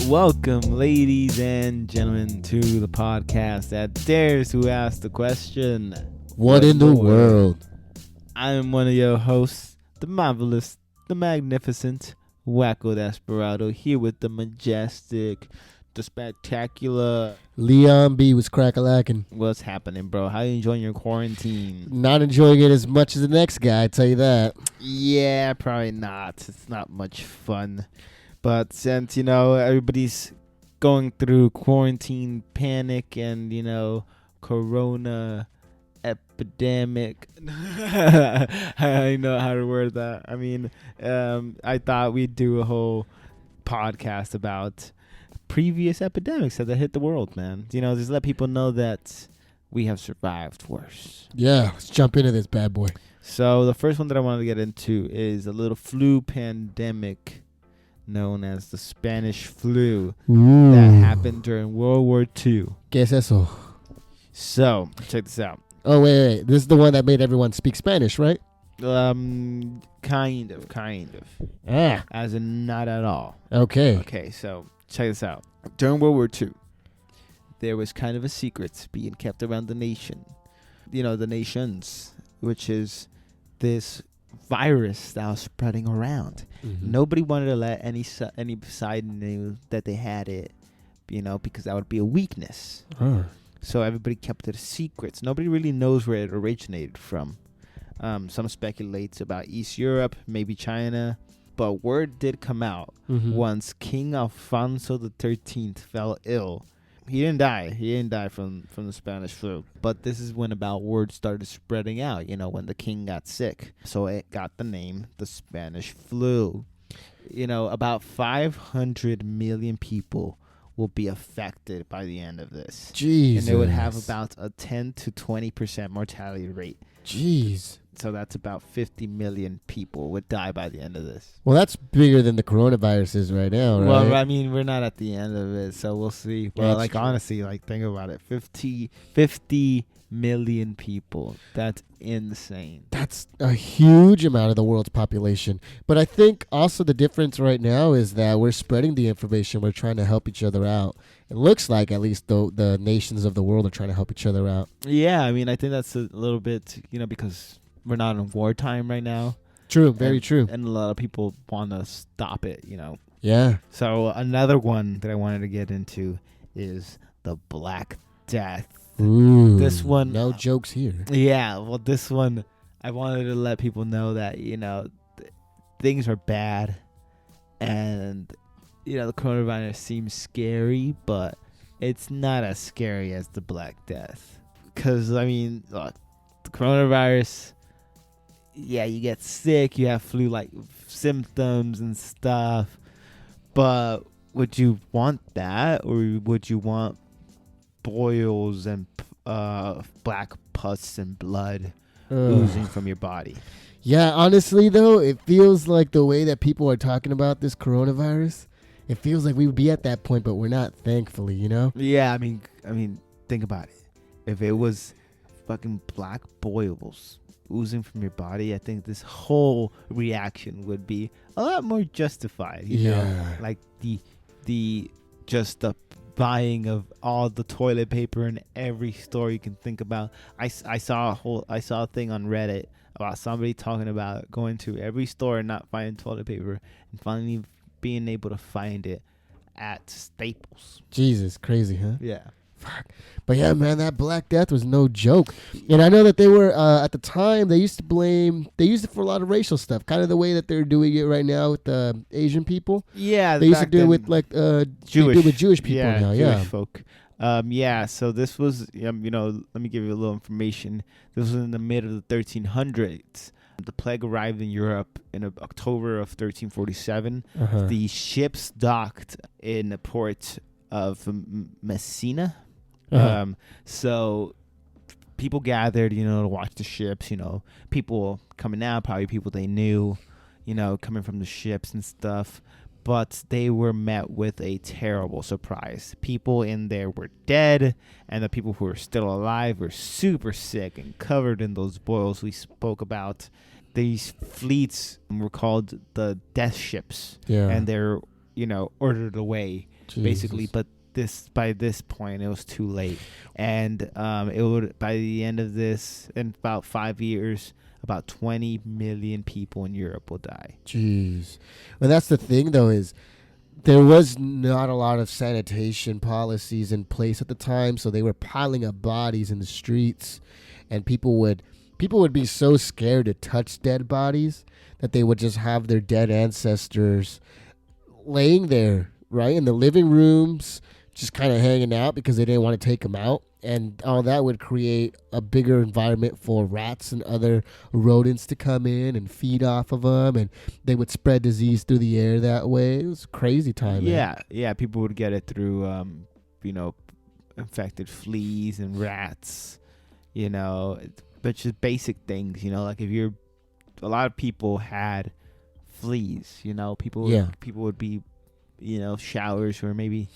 Welcome, ladies and gentlemen, to the podcast that dares to ask the question, What in the world? I am one of your hosts, the marvelous, the magnificent, Wacko Desperado, here with the majestic, the spectacular. Leon B was crack-a-lacking. What's happening, bro? How you enjoying your quarantine? Not enjoying it as much as the next guy, I tell you that. Yeah, probably not. It's not much fun. But since, everybody's going through quarantine panic and, corona epidemic. I know how to word that. I mean, I thought we'd do a whole podcast about previous epidemics that hit the world, man. Just let people know that we have survived worse. Yeah, let's jump into this bad boy. So the first one that I wanted to get into is a little flu pandemic known as the Spanish flu that happened during World War II. ¿Qué es eso? So, check this out. Oh, wait. This is the one that made everyone speak Spanish, right? Kind of. Ah. As in not at all. Okay. Okay, so check this out. During World War II, there was kind of a secret being kept around the nation. The nations, which is this virus that was spreading around. Mm-hmm. Nobody wanted to let any side know that they had it, because that would be a weakness. So everybody kept it a secret. Nobody really knows where it originated from. Some speculates about East Europe, maybe China. But word did come out once King Alfonso XIII fell ill. He didn't die. He didn't die from the Spanish flu. But this is when word started spreading out, when the king got sick. So it got the name the Spanish flu. About 500 million people will be affected by the end of this. Jesus. And they would have about a 10 to 20% mortality rate. Jeez. So that's about 50 million people would die by the end of this. Well, that's bigger than the coronavirus is right now, right? Well, I mean, we're not at the end of it, so we'll see. Well, That's true. honestly, think about it. 50 million people. That's insane. That's a huge amount of the world's population. But I think also the difference right now is that we're spreading the information. We're trying to help each other out. It looks like at least the nations of the world are trying to help each other out. Yeah, I mean, I think that's a little bit, because we're not in wartime right now. True, very true. And a lot of people want to stop it, Yeah. So another one that I wanted to get into is the Black Death. Ooh, This one, no jokes here. Yeah, well, this one, I wanted to let people know that, things are bad. And, the coronavirus seems scary, but it's not as scary as the Black Death. Because, I mean, look, the coronavirus, yeah, you get sick, you have flu-like symptoms and stuff. But would you want that? Or would you want boils and black pus and blood oozing from your body? Yeah, honestly, though, it feels like the way that people are talking about this coronavirus, it feels like we would be at that point, but we're not, thankfully, Yeah, I mean, think about it. If it was fucking black boils oozing from your body, I think this whole reaction would be a lot more justified. You know? Like the buying of all the toilet paper in every store you can think about. I saw a thing on Reddit about somebody talking about going to every store and not finding toilet paper and finally being able to find it at Staples. Jesus, crazy, huh? Yeah. Fuck. But yeah, man, that Black Death was no joke. And I know that they were, at the time, they used it for a lot of racial stuff, kind of the way that they're doing it right now with the Asian people. Yeah. They used to do it with, Jewish people now, Jewish folk. So this was, let me give you a little information. This was in the mid of the 1300s. The plague arrived in Europe in October of 1347. The ships docked in the port of Messina. So people gathered, to watch the ships, people coming out, probably people they knew, coming from the ships and stuff. But they were met with a terrible surprise. People in there were dead, and the people who were still alive were super sick and covered in those boils we spoke about. These fleets were called the death ships, Yeah. and they're, ordered away basically. Jesus. But by this point, it was too late, and it would by the end of this, in about 5 years, about 20 million people in Europe will die. Jeez. Well, that's the thing, though, is there was not a lot of sanitation policies in place at the time, so they were piling up bodies in the streets, and people would be so scared to touch dead bodies that they would just have their dead ancestors laying there, right, in the living rooms, just kind of hanging out because they didn't want to take them out. And all that would create a bigger environment for rats and other rodents to come in and feed off of them, and they would spread disease through the air that way. It was a crazy time. Man. Yeah, people would get it through, infected fleas and rats, but just basic things, like if a lot of people had fleas, people would be, showers were maybe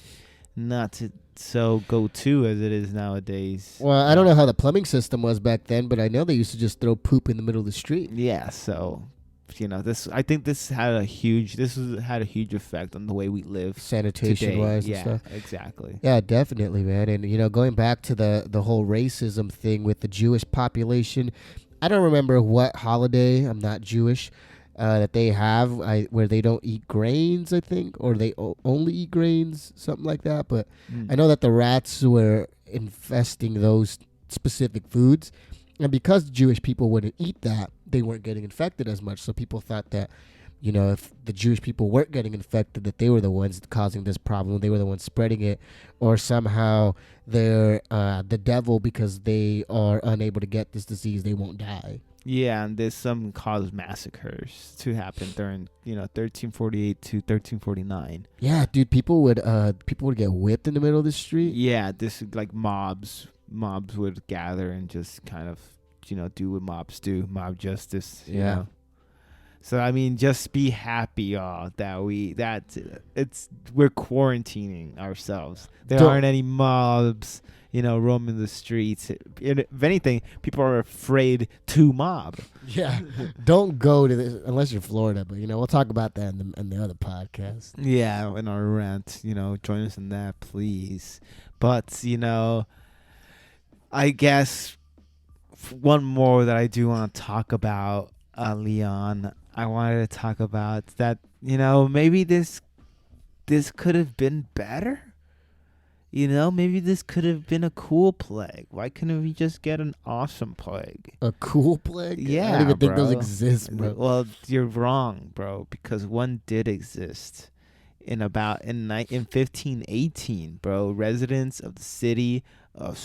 not so go-to as it is nowadays. Well, I don't know how the plumbing system was back then, but I know they used to just throw poop in the middle of the street. Yeah, so I think this had a huge effect on the way we live Sanitation today. wise Yeah, and stuff. exactly. Yeah, definitely, man. And going back to the whole racism thing with the Jewish population, I don't remember what holiday, I'm not Jewish, that they have where they don't eat grains, I think, or they only eat grains, something like that. But I know that the rats were infesting those specific foods, and because Jewish people wouldn't eat that, they weren't getting infected as much. So people thought that, if the Jewish people weren't getting infected, that they were the ones causing this problem, they were the ones spreading it, or somehow they're the devil because they are unable to get this disease, they won't die. Yeah, and there's some caused massacres to happen during 1348 to 1349. Yeah, dude, people would get whipped in the middle of the street. Yeah, this like mobs would gather and just kind of do what mobs do, mob justice. You know? So I mean, just be happy, y'all, that we're quarantining ourselves. There aren't any mobs, roaming the streets. If anything, people are afraid to mob. Yeah, don't go to this unless you're Florida. But we'll talk about that in the other podcast. Yeah, in our rant, join us in that, please. But I guess one more that I do want to talk about, Leon. I wanted to talk about that, maybe this could have been better. Maybe this could have been a cool plague. Why couldn't we just get an awesome plague? A cool plague? Yeah, I don't even think bro. those exist, bro. Well, you're wrong, bro, because one did exist in 1518, bro. Residents of the city of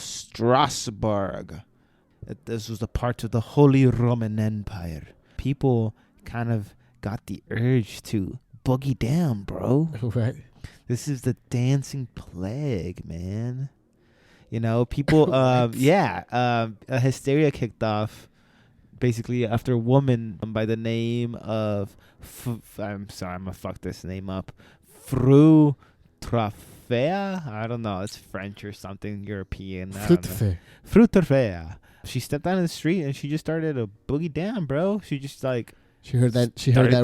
Strasbourg. This was a part of the Holy Roman Empire. People kind of got the urge to boogie down, bro. Right. This is the dancing plague, man. People, a hysteria kicked off basically after a woman by the name of, I'm sorry, I'm going to fuck this name up, Fru Trofea? I don't know, it's French or something, European. Fru Trofea. She stepped out in the street and she just started to boogie down, bro. She just She heard that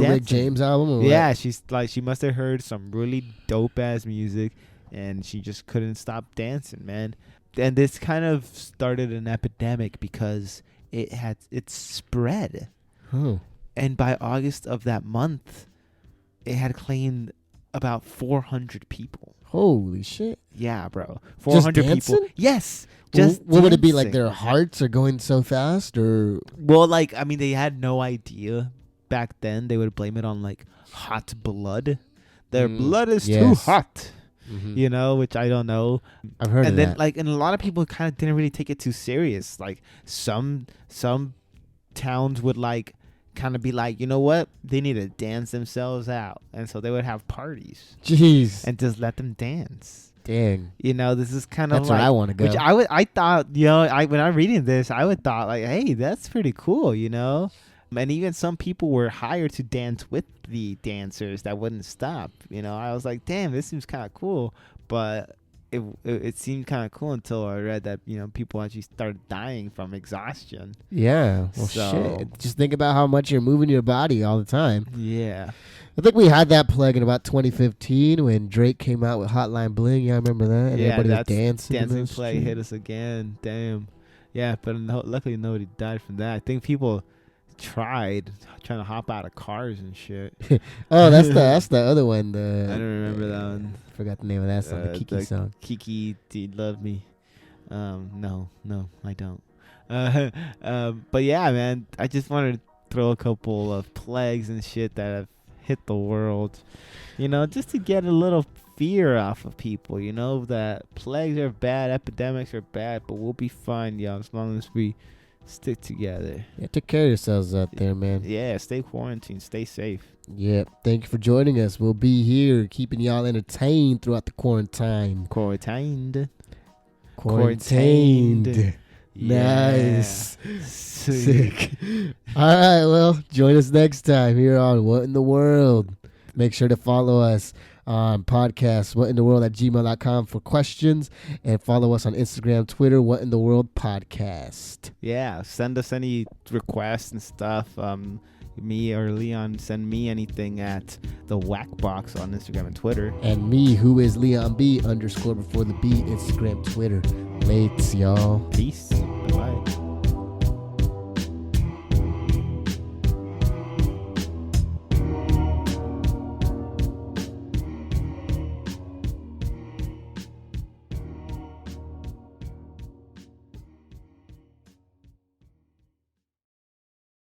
Rick James album? Yeah, she must have heard some really dope ass music and she just couldn't stop dancing, man. And this kind of started an epidemic because it spread. Oh. And by August of that month, it had claimed about 400 people. Holy shit. Yeah, bro. 400 people. Yes. Just what would it be, like their hearts are going so fast, or? Well, they had no idea back then. They would blame it on hot blood. Their blood is too hot, which I don't know. I've heard of that. And then and a lot of people kind of didn't really take it too serious. Some towns would kind of be you know what? They need to dance themselves out. And so they would have parties. Jeez. And just let them dance. Dang. This is kind of that's where I want to go. Which I thought, when I'm reading this, I would thought hey, that's pretty cool, And even some people were hired to dance with the dancers that wouldn't stop. I was like, damn, this seems kind of cool. But it seemed kind of cool until I read that people actually started dying from exhaustion. Yeah. Well, So- shit. Just think about how much you're moving your body all the time. Yeah. I think we had that plague in about 2015 when Drake came out with Hotline Bling. Yeah, I remember that. And Yeah, everybody was that's dancing. in Dancing the Plague street. hit us again. Damn. Yeah, but luckily nobody died from that. I think people trying to hop out of cars and shit. Oh, that's the other one. I don't remember that one. Forgot the name of that song. The Kiki song. Kiki, do you love me? No, I don't. But yeah, man, I just wanted to throw a couple of plagues and shit that have hit the world, just to get a little fear off of people, that plagues are bad, epidemics are bad, but we'll be fine, y'all, as long as we stick together. Yeah, take care of yourselves out there, man. Yeah, stay quarantined, stay safe. Yep. Thank you for joining us. We'll be here keeping y'all entertained throughout the quarantine. Quarantined. Quarantined. Nice. Sick. Sick. All right, well, join us next time here on What in the World. Make sure to follow us on podcast whatintheworld@gmail.com for questions, and follow us on Instagram, Twitter, What in the World Podcast. Yeah, send us any requests and stuff. Me or Leon, send me anything at the Whack Box on Instagram and Twitter. And me, who is Leon B _ before the B, Instagram, Twitter. Lates, y'all. Peace.